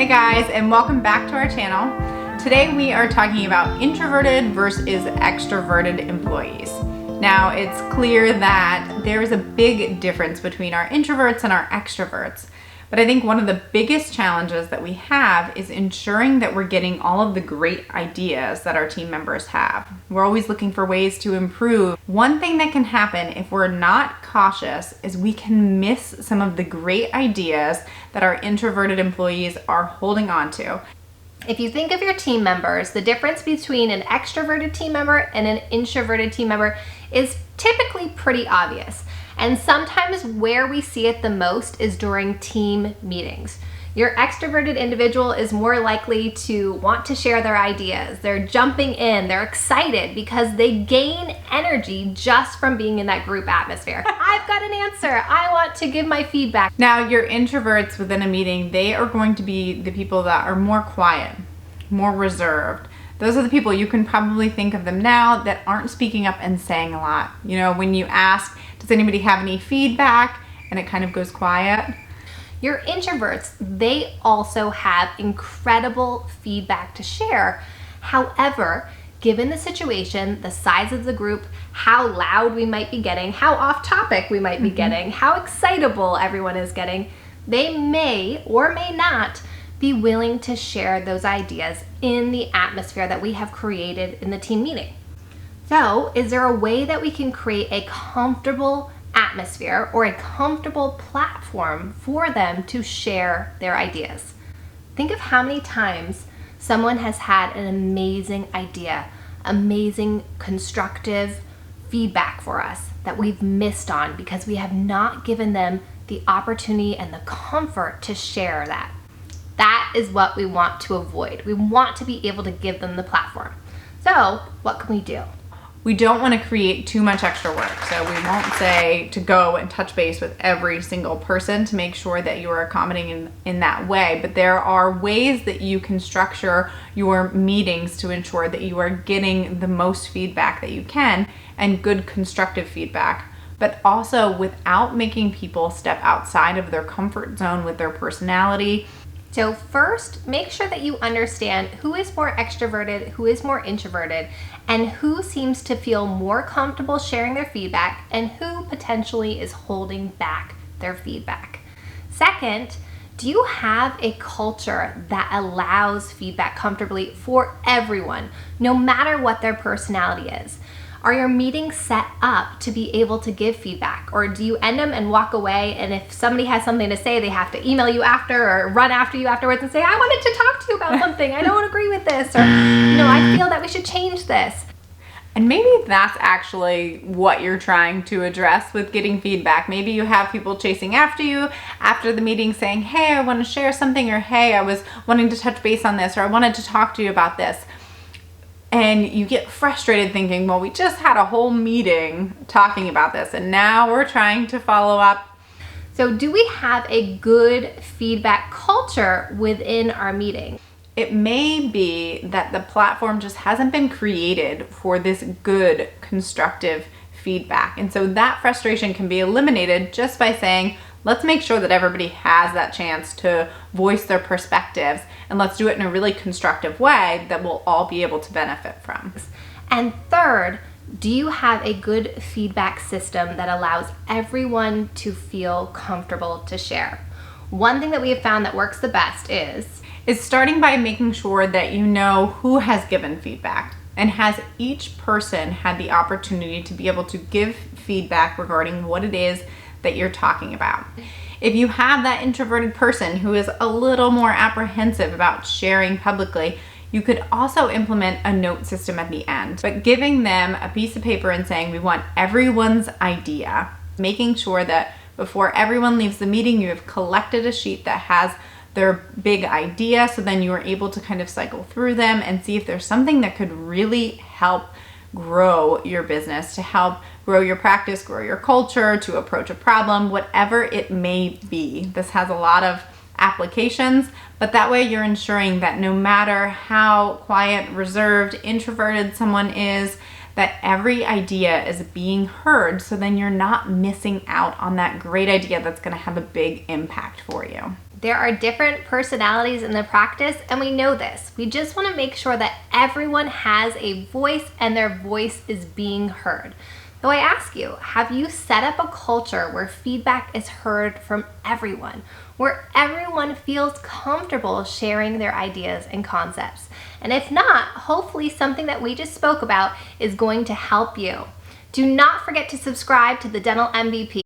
Hey guys, and welcome back to our channel. Today we are talking about introverted versus extroverted employees. Now it's clear that there is a big difference between our introverts and our extroverts. But I think one of the biggest challenges that we have is ensuring that we're getting all of the great ideas that our team members have. We're always looking for ways to improve. One thing that can happen if we're not cautious is we can miss some of the great ideas that our introverted employees are holding on to. If you think of your team members, the difference between an extroverted team member and an introverted team member is typically pretty obvious. And sometimes where we see it the most is during team meetings. Your extroverted individual is more likely to want to share their ideas. They're jumping in, they're excited because they gain energy just from being in that group atmosphere. I've got an answer, I want to give my feedback. Now, your introverts within a meeting, they are going to be the people that are more quiet, more reserved. Those are the people you can probably think of them now that aren't speaking up and saying a lot. You know, when you ask, does anybody have any feedback? And it kind of goes quiet. Your introverts, they also have incredible feedback to share. However, given the situation, the size of the group, how loud we might be getting, how off topic we might be getting, how excitable everyone is getting, they may or may not be willing to share those ideas in the atmosphere that we have created in the team meeting. So, is there a way that we can create a comfortable atmosphere or a comfortable platform for them to share their ideas? Think of how many times someone has had an amazing idea, amazing constructive feedback for us that we've missed on because we have not given them the opportunity and the comfort to share that. That is what we want to avoid. We want to be able to give them the platform. So, what can we do? We don't want to create too much extra work. So we won't say to go and touch base with every single person to make sure that you are accommodating in that way. But there are ways that you can structure your meetings to ensure that you are getting the most feedback that you can and good constructive feedback, but also without making people step outside of their comfort zone with their personality. So first, make sure that you understand who is more extroverted, who is more introverted, and who seems to feel more comfortable sharing their feedback and who potentially is holding back their feedback. Second, do you have a culture that allows feedback comfortably for everyone, no matter what their personality is? Are your meetings set up to be able to give feedback? Or do you end them and walk away, and if somebody has something to say, they have to email you after or run after you afterwards and say, I wanted to talk to you about something, I don't agree with this, or I feel that we should change this. And maybe that's actually what you're trying to address with getting feedback. Maybe you have people chasing after you after the meeting saying, hey, I want to share something, or hey, I was wanting to touch base on this, or I wanted to talk to you about this. And you get frustrated thinking, well, we just had a whole meeting talking about this and now we're trying to follow up. So do we have a good feedback culture within our meeting? It may be that the platform just hasn't been created for this good constructive feedback. And so that frustration can be eliminated just by saying, let's make sure that everybody has that chance to voice their perspectives, and let's do it in a really constructive way that we'll all be able to benefit from. And third, do you have a good feedback system that allows everyone to feel comfortable to share? One thing that we have found that works the best is starting by making sure that you know who has given feedback, and has each person had the opportunity to be able to give feedback regarding what it is that you're talking about. If you have that introverted person who is a little more apprehensive about sharing publicly, you could also implement a note system at the end, but giving them a piece of paper and saying, we want everyone's idea, making sure that before everyone leaves the meeting, you have collected a sheet that has their big idea, so then you are able to kind of cycle through them and see if there's something that could really help grow your business, to help grow your practice, grow your culture, to approach a problem, whatever it may be. This has a lot of applications, but that way you're ensuring that no matter how quiet, reserved, introverted someone is, that every idea is being heard, so then you're not missing out on that great idea that's going to have a big impact for you. There are different personalities in the practice, and we know this. We just want to make sure that everyone has a voice and their voice is being heard. So I ask you, have you set up a culture where feedback is heard from everyone, where everyone feels comfortable sharing their ideas and concepts? And if not, hopefully something that we just spoke about is going to help you. Do not forget to subscribe to the Dental MVP.